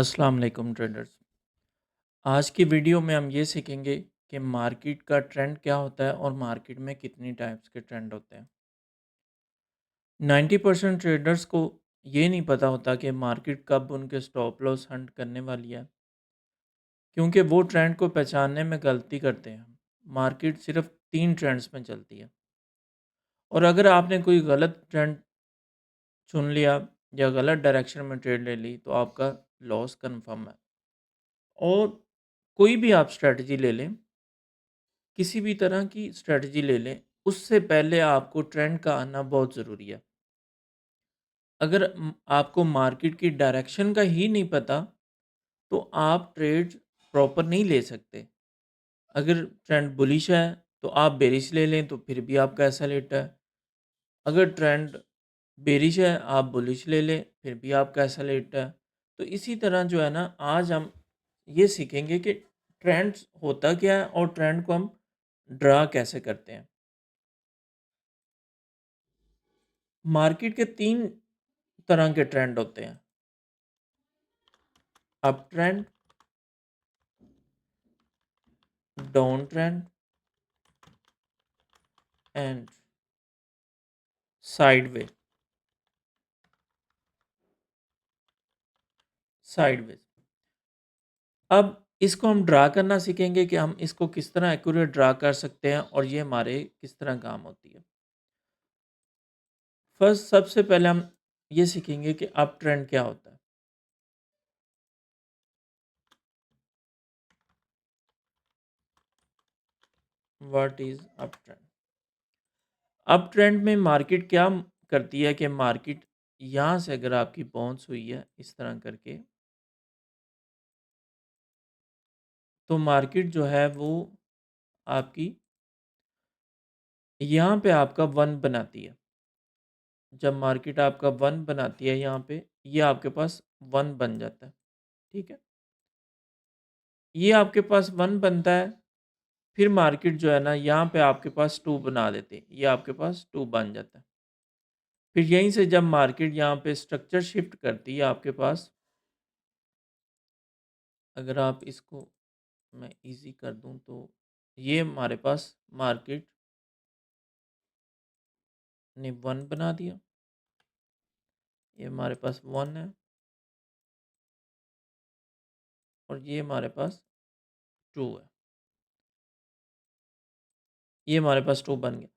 अस्सलाम वालेकुम ट्रेडर्स। आज की वीडियो में हम ये सीखेंगे कि मार्केट का ट्रेंड क्या होता है और मार्केट में कितनी टाइप्स के ट्रेंड होते हैं। 90% ट्रेडर्स को ये नहीं पता होता कि मार्केट कब उनके स्टॉप लॉस हंट करने वाली है, क्योंकि वो ट्रेंड को पहचानने में गलती करते हैं। मार्केट सिर्फ 3 ट्रेंड्स में चलती है और अगर आपने कोई गलत ट्रेंड चुन लिया या गलत डायरेक्शन में ट्रेड ले ली तो आपका लॉस कन्फर्म है। और कोई भी आप स्ट्रेटजी ले लें, किसी भी तरह की स्ट्रेटजी ले लें, उससे पहले आपको ट्रेंड का आना बहुत ज़रूरी है। अगर आपको मार्केट की डायरेक्शन का ही नहीं पता, तो आप ट्रेड प्रॉपर नहीं ले सकते। अगर ट्रेंड बुलिश है, तो आप बेरिश ले लें, तो फिर भी आपका ऐसा लेटा है। अगर ट्रेंड बेरिश है, आप बुलिश ले लें, फिर भी आपका ऐसा लेटा है। तो इसी तरह जो है ना, आज हम ये सीखेंगे कि ट्रेंड्स होता क्या है और ट्रेंड को हम ड्रा कैसे करते हैं। मार्केट के 3 तरह के ट्रेंड होते हैं। Up trend, down trend and sideway sideways. अब इसको हम ड्रा करना सीखेंगे कि हम इसको किस तरह एक्यूरेट ड्रा कर सकते हैं और ये हमारे किस तरह काम होती है। फर्स्ट सबसे पहले हम ये सीखेंगे कि अप ट्रेंड क्या होता है। What is up trend? Up trend में मार्केट क्या करती है कि मार्केट यहाँ से अगर आपकी बाउंस हुई है इस तरह करके, तो मार्केट जो है वो आपकी यहाँ पे आपका 1 बनाती है। जब मार्केट आपका 1 बनाती है यहाँ पे, ये आपके पास 1 बन जाता है, ठीक है? ये आपके पास 1 बनता है, फिर मार्केट जो है ना यहाँ पे आपके पास 2 बना देती है, ये आपके पास 2 बन जाता है। फिर यहीं से जब मार्केट यहाँ पे स्ट्रक्चर शिफ्ट करती है आपके पास, अगर आप इसको मैं ईज़ी कर दूँ तो ये हमारे पास मार्केट ने 1 बना दिया, ये हमारे पास 1 है और ये हमारे पास 2 है। ये हमारे पास 2 बन गया।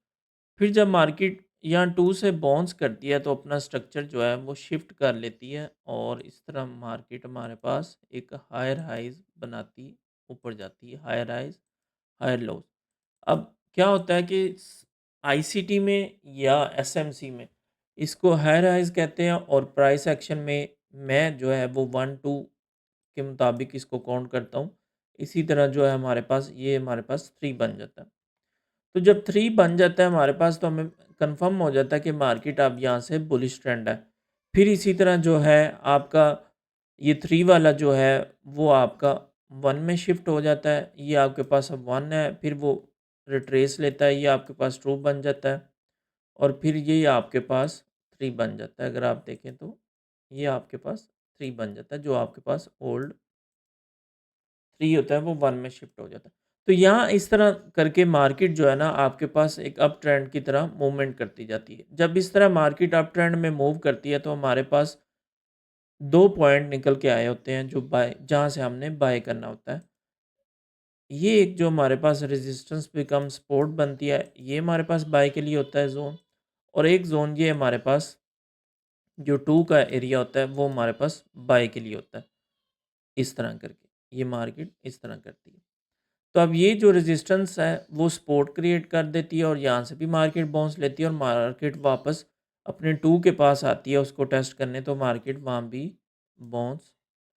फिर जब मार्केट यहाँ 2 से बाउंस करती है तो अपना स्ट्रक्चर जो है वो शिफ्ट कर लेती है और इस तरह मार्केट हमारे पास एक हायर हाइज बनाती ऊपर जाती है, हायर हाइज हायर लोज। अब क्या होता है कि आईसीटी में या एसएमसी में इसको हायर हाइज कहते हैं और प्राइस एक्शन में मैं जो है वो 1-2 के मुताबिक इसको काउंट करता हूँ। इसी तरह जो है हमारे पास ये हमारे पास 3 बन जाता है। तो जब 3 बन जाता है हमारे पास तो हमें कन्फर्म हो जाता है कि मार्केट अब यहाँ से बुलिश ट्रेंड है। फिर इसी तरह जो है आपका ये 3 वाला जो है वो आपका 1 में शिफ्ट हो जाता है। ये आपके पास अब 1 है, फिर वो रिट्रेस लेता है, ये आपके पास 2 बन जाता है और फिर ये आपके पास 3 बन जाता है। अगर आप देखें तो ये आपके पास 3 बन जाता है, जो आपके पास ओल्ड 3 होता है वो 1 में शिफ्ट हो जाता है। तो यहाँ इस तरह करके मार्केट जो है ना आपके पास एक अप ट्रेंड की तरह मूवमेंट करती जाती है। जब इस तरह मार्केट अप ट्रेंड में मूव करती है तो हमारे पास 2 पॉइंट निकल के आए होते हैं जो बाय जहाँ से हमने बाय करना होता है। ये एक जो हमारे पास रेजिस्टेंस बिकम सपोर्ट बनती है, ये हमारे पास बाय के लिए होता है ज़ोन। और एक ज़ोन ये हमारे पास जो 2 का एरिया होता है वो हमारे पास बाय के लिए होता है। इस तरह करके ये मार्केट इस तरह करती है। तो अब ये जो रेजिस्टेंस है वो सपोर्ट क्रिएट कर देती है और यहाँ से भी मार्केट बाउंस लेती है और मार्केट वापस अपने 2 के पास आती है उसको टेस्ट करने, तो मार्केट वहाँ भी बाउंस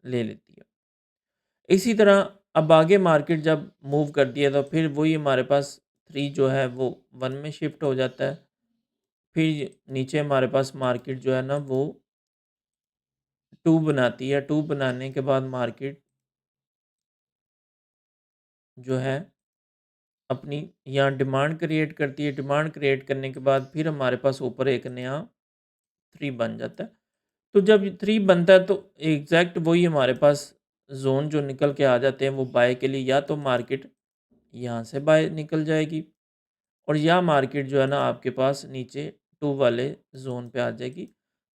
ले लेती है। इसी तरह अब आगे मार्केट जब मूव करती है तो फिर वही हमारे पास 3 जो है वो 1 में शिफ्ट हो जाता है। फिर नीचे हमारे पास मार्केट जो है ना वो 2 बनाती है, 2 बनाने के बाद मार्केट जो है अपनी यहाँ डिमांड क्रिएट करती है, डिमांड क्रिएट करने के बाद फिर हमारे पास ऊपर एक नया 3 बन जाता है। तो जब 3 बनता है तो एग्ज़ैक्ट वही हमारे पास ज़ोन जो निकल के आ जाते हैं वो बाय के लिए, या तो मार्केट यहाँ से बाय निकल जाएगी और या मार्केट जो है ना आपके पास नीचे 2 वाले ज़ोन पे आ जाएगी।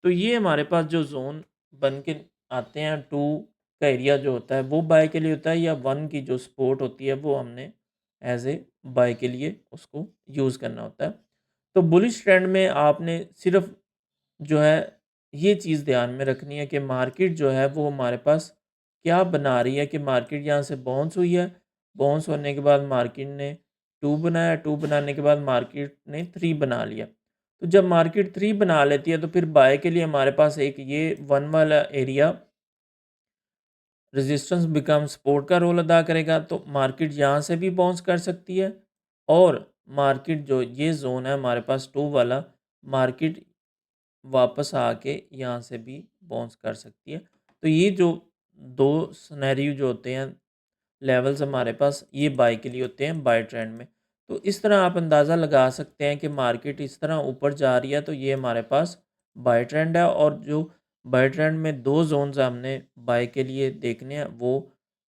तो ये हमारे पास जो ज़ोन बन के आते हैं, 2 का एरिया जो होता है वो बाय के लिए होता है, या 1 की जो सपोर्ट होती है वो हमने एज़ ए बाय के लिए उसको यूज़ करना होता है। तो बुलिश ट्रेंड में आपने सिर्फ़ जो है ये चीज़ ध्यान में रखनी है कि मार्केट जो है वो हमारे पास क्या बना रही है, कि मार्केट यहाँ से बाउंस हुई है, बाउंस होने के बाद मार्केट ने 2 बनाया, 2 बनाने के बाद मार्केट ने 3 बना लिया। तो जब मार्केट 3 बना लेती है तो फिर बाय के लिए हमारे पास एक ये 1 वाला एरिया रेजिस्टेंस बिकम सपोर्ट का रोल अदा करेगा। तो मार्केट यहाँ से भी बाउंस कर सकती है और मार्केट जो ये ज़ोन है हमारे पास 2 वाला, मार्केट वापस आके यहाँ से भी बाउंस कर सकती है। तो ये जो 2 सिनेरियो जो होते हैं, लेवल्स हमारे पास ये बाय के लिए होते हैं बाय ट्रेंड में। तो इस तरह आप अंदाज़ा लगा सकते हैं कि मार्केट इस तरह ऊपर जा रही है तो ये हमारे पास बाय ट्रेंड है, और जो बाय ट्रेंड में 2 ज़ोन्स हमने बाय के लिए देखने हैं वो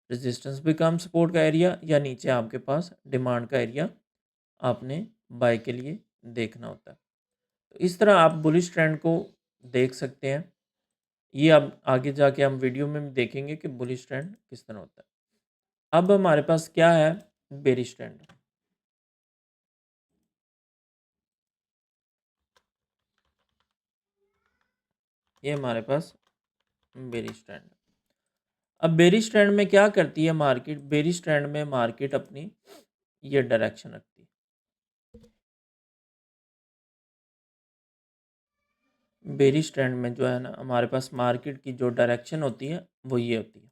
रेजिस्टेंस बिकम सपोर्ट का एरिया, या नीचे आपके पास डिमांड का एरिया आपने बाय के लिए देखना होता है। तो इस तरह आप बुलिश ट्रेंड को देख सकते हैं। ये अब आगे जाके हम वीडियो में भी देखेंगे कि बुलिश ट्रेंड किस तरह होता है। अब हमारे पास क्या है, बेरिश ट्रेंड। ये हमारे पास बेरिश ट्रेंड। अब बेरिश ट्रेंड में क्या करती है मार्केट, बेरिश ट्रेंड में मार्केट अपनी ये डायरेक्शन रखती है। बेरिश ट्रेंड में जो है ना हमारे पास मार्केट की जो डायरेक्शन होती है वो ये होती है।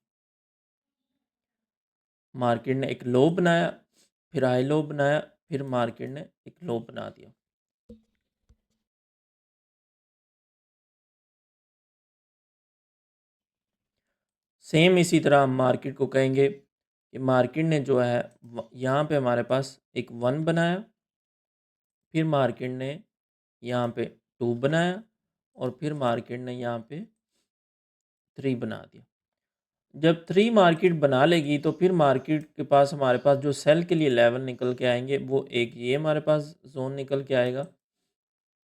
मार्केट ने एक लो बनाया, फिर हाई लो बनाया, फिर मार्केट ने एक लो बना दिया। सेम इसी तरह हम मार्केट को कहेंगे कि मार्केट ने जो है यहाँ पे हमारे पास एक 1 बनाया, फिर मार्केट ने यहाँ पे 2 बनाया और फिर मार्केट ने यहाँ पे 3 बना दिया। जब 3 मार्केट बना लेगी तो फिर मार्केट के पास हमारे पास जो सेल के लिए लेवल निकल के आएंगे वो एक ये हमारे पास जोन निकल के आएगा,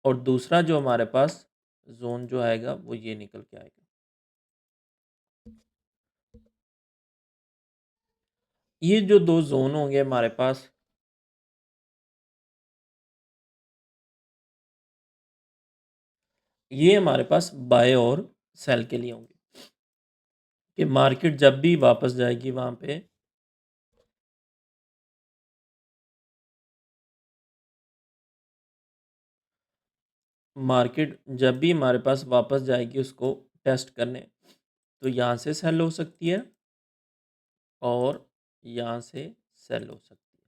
और दूसरा जो हमारे पास जोन जो आएगा वो ये निकल के आएगा। ये जो 2 जोन होंगे हमारे पास, ये हमारे पास बाय और सेल के लिए होंगे, कि मार्केट जब भी वापस जाएगी वहाँ पे, मार्केट जब भी हमारे पास वापस जाएगी उसको टेस्ट करने, तो यहाँ से सेल हो सकती है और यहाँ से सेल हो सकती है।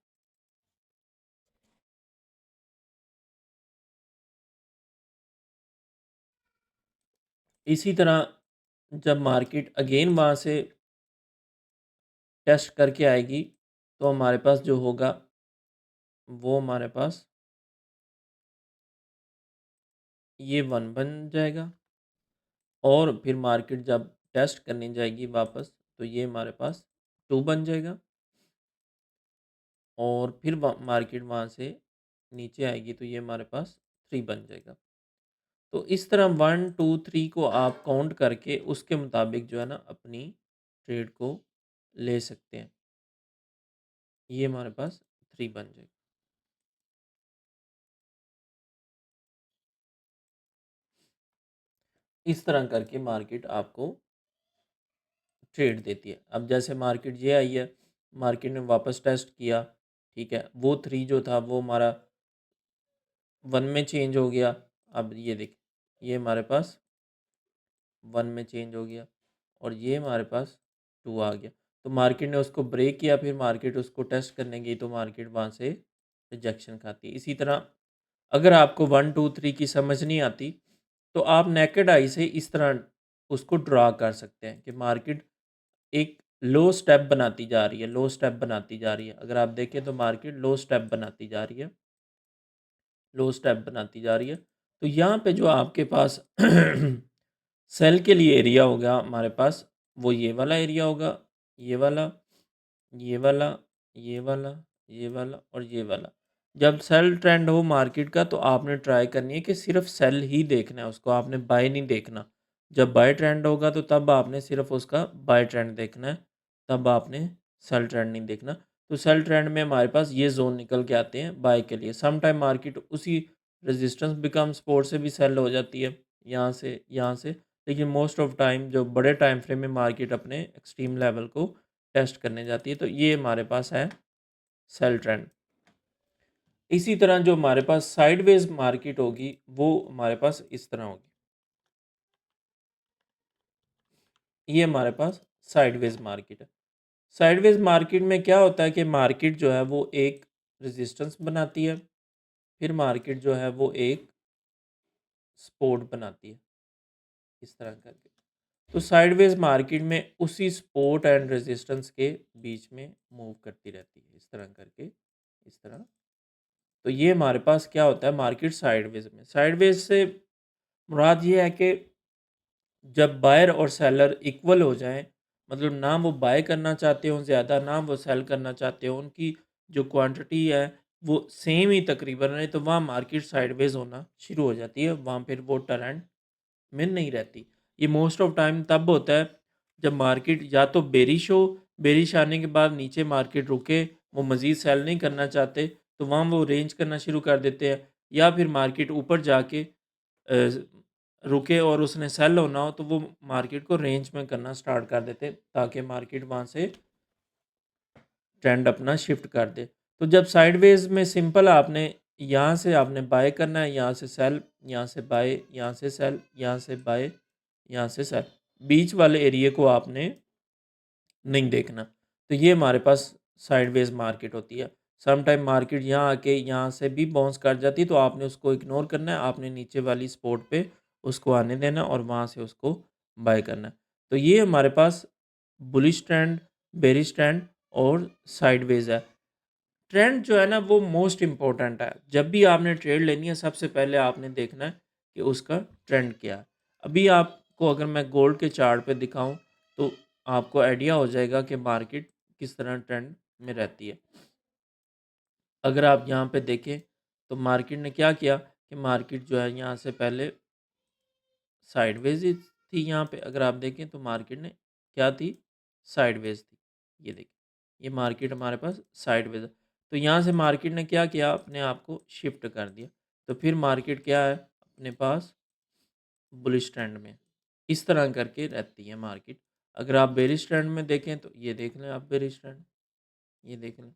इसी तरह जब मार्केट अगेन वहाँ से टेस्ट करके आएगी तो हमारे पास जो होगा वो हमारे पास ये 1 बन जाएगा, और फिर मार्केट जब टेस्ट करने जाएगी वापस तो ये हमारे पास 2 बन जाएगा, और फिर मार्केट वहाँ से नीचे आएगी तो ये हमारे पास 3 बन जाएगा। तो इस तरह 1, 2, 3 को आप काउंट करके उसके मुताबिक जो है ना अपनी ट्रेड को ले सकते हैं। ये हमारे पास 3 बन जाएगा। इस तरह करके मार्केट आपको ट्रेड देती है। अब जैसे मार्केट ये आई है, मार्केट ने वापस टेस्ट किया, ठीक है, वो 3 जो था वो हमारा 1 में चेंज हो गया। अब ये देखिए, ये हमारे पास 1 में चेंज हो गया और ये हमारे पास 2 आ गया। तो मार्केट ने उसको ब्रेक किया, फिर मार्केट उसको टेस्ट करने गई तो मार्केट वहाँ से रिजेक्शन खाती है। इसी तरह अगर आपको 1, 2, 3 की समझ नहीं आती तो आप नेकेड आई से इस तरह उसको ड्रा कर सकते हैं कि मार्केट एक लो स्टेप बनाती जा रही है, लो स्टेप बनाती जा रही है। अगर आप देखें तो मार्केट लो स्टेप बनाती जा रही है, लो स्टेप बनाती जा रही है। तो यहाँ पे जो आपके पास सेल के लिए एरिया होगा हमारे पास, वो ये वाला एरिया होगा, ये वाला, ये वाला, ये वाला, ये वाला और ये वाला। जब सेल ट्रेंड हो मार्केट का तो आपने ट्राई करनी है कि सिर्फ़ सेल ही देखना है उसको, आपने बाय नहीं देखना। जब बाय ट्रेंड होगा तो तब आपने सिर्फ़ उसका बाय ट्रेंड देखना है, तब आपने सेल ट्रेंड नहीं देखना। तो सेल ट्रेंड में हमारे पास ये ज़ोन निकल के आते हैं बाय के लिए। सम टाइम मार्केट उसी रेजिस्टेंस बिकम सपोर्ट से भी सेल हो जाती है, यहाँ से। लेकिन मोस्ट ऑफ टाइम जो बड़े टाइम फ्रेम में मार्केट अपने एक्सट्रीम लेवल को टेस्ट करने जाती है, तो ये हमारे पास है सेल ट्रेंड। इसी तरह जो हमारे पास साइडवेज मार्केट होगी वो हमारे पास इस तरह होगी। ये हमारे पास साइडवेज मार्केट है। साइडवेज मार्केट में क्या होता है कि मार्केट जो है वो एक रेजिस्टेंस बनाती है, फिर मार्केट जो है वो एक सपोर्ट बनाती है, इस तरह करके। तो साइडवेज मार्केट में उसी सपोर्ट एंड रेजिस्टेंस के बीच में मूव करती रहती है, इस तरह करके, इस तरह। तो ये हमारे पास क्या होता है मार्केट साइडवेज में। साइडवेज से मुराद ये है कि जब बायर और सेलर इक्वल हो जाएँ, मतलब ना वो बाय करना चाहते हों ज़्यादा, ना वो सेल करना चाहते हों, उनकी जो क्वांटिटी है वो सेम ही तकरीबन रहे, तो वहाँ मार्केट साइडवेज होना शुरू हो जाती है। वहाँ फिर वो ट्रेंड में नहीं रहती। ये मोस्ट ऑफ टाइम तब होता है जब मार्केट या तो बेरिश हो, बेरिश आने के बाद नीचे मार्केट रुके, वो मज़ीद सेल नहीं करना चाहते, तो वहाँ वो रेंज करना शुरू कर देते हैं, या फिर मार्केट ऊपर जाके रुके और उसने सेल होना हो तो वो मार्केट को रेंज में करना स्टार्ट कर देते ताकि मार्केट वहाँ से ट्रेंड अपना शिफ्ट कर दे। तो जब साइडवेज़ में सिंपल आपने यहाँ से आपने बाय करना है, यहाँ से सेल, यहाँ से बाय, यहाँ से सेल, यहाँ से बाय, यहाँ से सेल। बीच वाले एरिये को आपने नहीं देखना। तो ये हमारे पास साइडवेज़ मार्केट होती है। सम टाइम मार्केट यहाँ आके यहाँ से भी बाउंस कर जाती है तो आपने उसको इग्नोर करना है, आपने नीचे वाली सपोर्ट पे उसको आने देना है और वहाँ से उसको बाय करना है। तो ये हमारे पास बुलिश ट्रेंड, बेरिश ट्रेंड और साइडवेज़ है। ट्रेंड जो है ना वो मोस्ट इम्पोर्टेंट है। जब भी आपने ट्रेड लेनी है सबसे पहले आपने देखना है कि उसका ट्रेंड क्या है। अभी आपको अगर मैं गोल्ड के चार्ट पे दिखाऊँ तो आपको आइडिया हो जाएगा कि मार्केट किस तरह ट्रेंड में रहती है। अगर आप यहाँ पे देखें तो मार्केट ने क्या किया कि मार्केट जो है यहाँ से पहले साइडवेज ही थी। यहाँ पे अगर आप देखें तो मार्केट ने क्या थी, साइडवेज थी। ये देखिए ये मार्केट हमारे पास साइडवेज है। तो यहाँ से मार्केट ने क्या किया, अपने आप को शिफ्ट कर दिया। तो फिर मार्केट क्या है अपने पास बुलिश ट्रेंड में, इस तरह करके रहती है मार्केट। अगर आप बेरिश ट्रेंड में देखें तो ये देख लें आप बेरिश ट्रेंड, ये देख लें,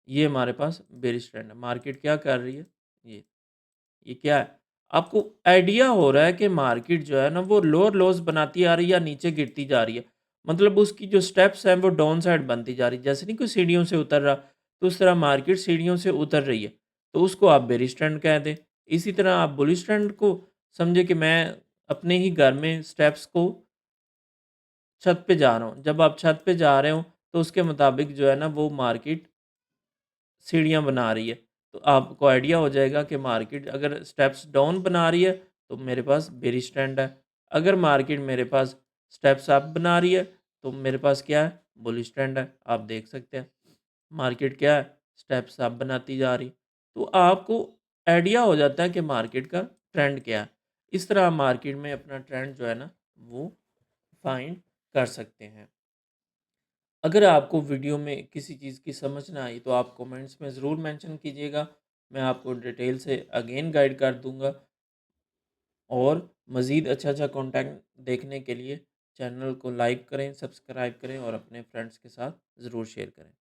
ये हमारे पास बेरिश ट्रेंड है। मार्केट क्या कर रही है, ये क्या है? आपको आइडिया हो रहा है कि मार्केट जो है ना वो लोअर लोज़ बनाती आ रही है या नीचे गिरती जा रही है। मतलब उसकी जो स्टेप्स हैं वो डाउन साइड बनती जा रही है। जैसे नहीं कोई सीढ़ियों से उतर रहा, तो उस तरह मार्केट सीढ़ियों से उतर रही है। तो उसको आप बेरिश ट्रेंड कह दें। इसी तरह आप बुलिश ट्रेंड को समझे कि मैं अपने ही घर में स्टेप्स को छत पे जा रहा हूँ। जब आप छत पे जा रहे हो तो उसके मुताबिक जो है ना वो मार्केट सीढ़ियाँ बना रही है। तो आपको आइडिया हो जाएगा कि मार्केट अगर स्टेप्स डाउन बना रही है तो मेरे पास बेरिश ट्रेंड है। अगर मार्केट मेरे पास स्टेप्स अप बना रही है तो मेरे पास क्या है, बुलिश ट्रेंड है। आप देख सकते हैं मार्केट क्या है, स्टेप्स अप बनाती जा रही। तो आपको आइडिया हो जाता है कि मार्केट का ट्रेंड क्या है। इस तरह आप मार्केट में अपना ट्रेंड जो है ना वो फाइंड कर सकते हैं। अगर आपको वीडियो में किसी चीज़ की समझ ना आई तो आप कमेंट्स में ज़रूर मेंशन कीजिएगा। मैं आपको डिटेल से अगेन गाइड कर दूँगा। और मज़ीद अच्छा-अच्छा कंटेंट देखने के लिए चैनल को लाइक करें, सब्सक्राइब करें और अपने फ्रेंड्स के साथ ज़रूर शेयर करें।